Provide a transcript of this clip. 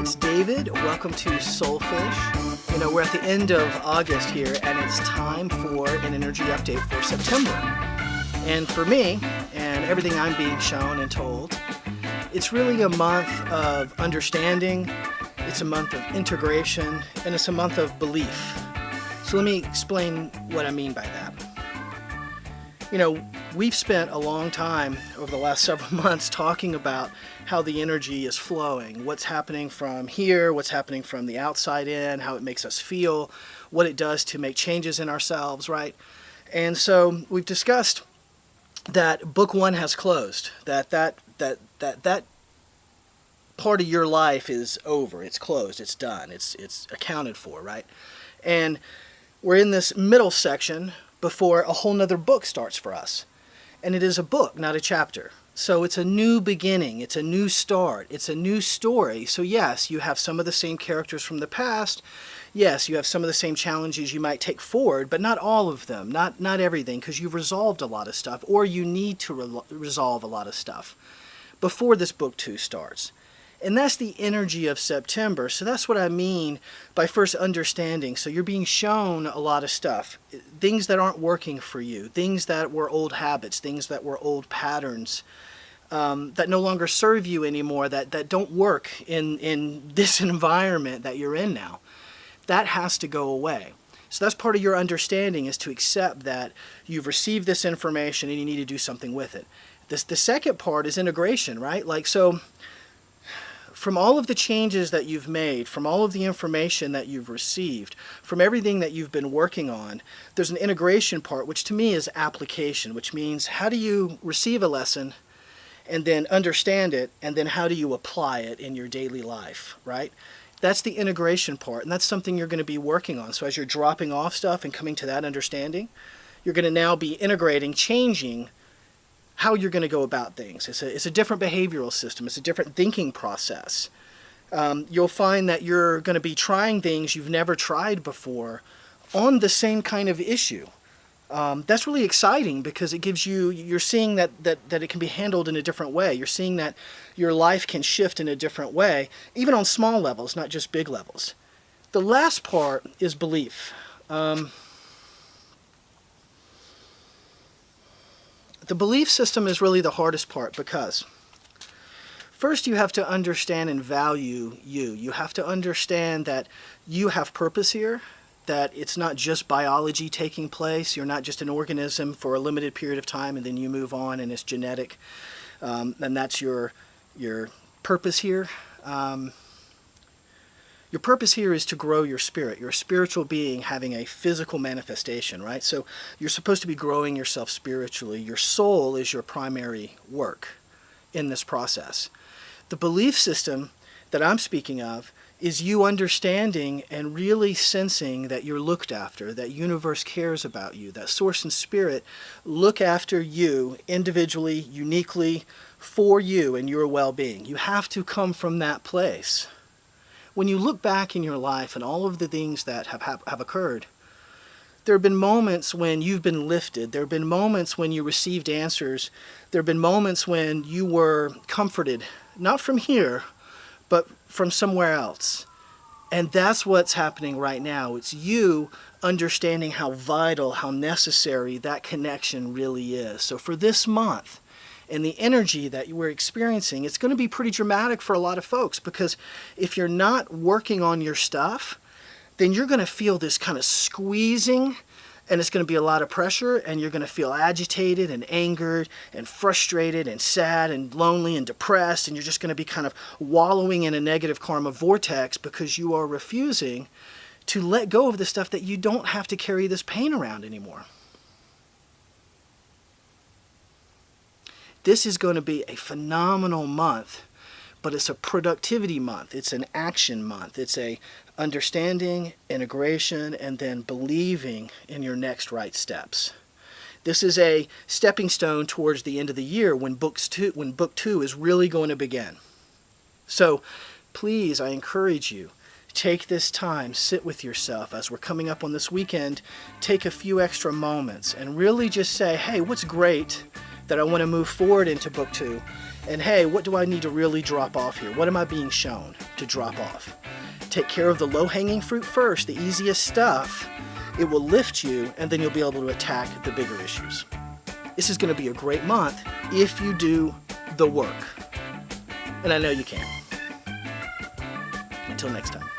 it's David. Welcome to SoulFish. We're at the end of August here, and it's time for an energy update for September. And for me, and everything I'm being shown and told, it's really a month of understanding, it's a month of integration, and it's a month of belief. So let me explain what I mean by that. We've spent a long time over the last several months talking about how the energy is flowing, what's happening from here, what's happening from the outside in, how it makes us feel, what it does to make changes in ourselves, right? And so we've discussed that book one has closed, that part of your life is over, it's closed, it's done, it's accounted for, right? And we're in this middle section before a whole nother book starts for us. And it is a book, not a chapter. So it's a new beginning, it's a new start, it's a new story. So yes, you have some of the same characters from the past. Yes, you have some of the same challenges you might take forward, but not all of them, not everything, because you've resolved a lot of stuff, or you need to resolve a lot of stuff before this book two starts. And that's the energy of September. So that's what I mean by first understanding. So you're being shown a lot of stuff, things that aren't working for you, things that were old habits, things that were old patterns, that no longer serve you anymore, that don't work in this environment that you're in now. That has to go away. So that's part of your understanding, is to accept that you've received this information and you need to do something with it. The second part is integration, right? So from all of the changes that you've made, from all of the information that you've received, from everything that you've been working on, there's an integration part, which to me is application, which means how do you receive a lesson and then understand it, and then how do you apply it in your daily life, right? That's the integration part, and that's something you're going to be working on. So as you're dropping off stuff and coming to that understanding, you're going to now be integrating, changing how you're going to go about things. It's a different behavioral system. It's a different thinking process. You'll find that you're going to be trying things you've never tried before on the same kind of issue. That's really exciting, because it gives you're seeing that it can be handled in a different way. You're seeing that your life can shift in a different way, even on small levels, not just big levels. The last part is belief. The belief system is really the hardest part, because first you have to understand and value you. You have to understand that you have purpose here, that it's not just biology taking place. You're not just an organism for a limited period of time and then you move on and it's genetic. And that's your purpose here. Your purpose here is to grow your spirit. You're a spiritual being having a physical manifestation, right? So you're supposed to be growing yourself spiritually. Your soul is your primary work in this process. The belief system that I'm speaking of is you understanding and really sensing that you're looked after, that universe cares about you, that source and spirit look after you individually, uniquely, for you and your well-being. You have to come from that place. When you look back in your life and all of the things that have occurred, there have been moments when you've been lifted. There have been moments when you received answers. There have been moments when you were comforted, not from here, but from somewhere else. And that's what's happening right now. It's you understanding how vital, how necessary that connection really is. So for this month, and the energy that we're experiencing, it's going to be pretty dramatic for a lot of folks, because if you're not working on your stuff, then you're going to feel this kind of squeezing, and it's going to be a lot of pressure, and you're going to feel agitated and angered and frustrated and sad and lonely and depressed, and you're just going to be kind of wallowing in a negative karma vortex, because you are refusing to let go of the stuff that you don't have to carry this pain around anymore. This is going to be a phenomenal month, but it's a productivity month. It's an action month. It's a understanding, integration, and then believing in your next right steps. This is a stepping stone towards the end of the year, when book two is really going to begin. So please, I encourage you, take this time, sit with yourself as we're coming up on this weekend, take a few extra moments and really just say, hey, what's great that I want to move forward into book 2. And hey, what do I need to really drop off here? What am I being shown to drop off? Take care of the low-hanging fruit first, the easiest stuff. It will lift you, and then you'll be able to attack the bigger issues. This is going to be a great month if you do the work. And I know you can. Until next time.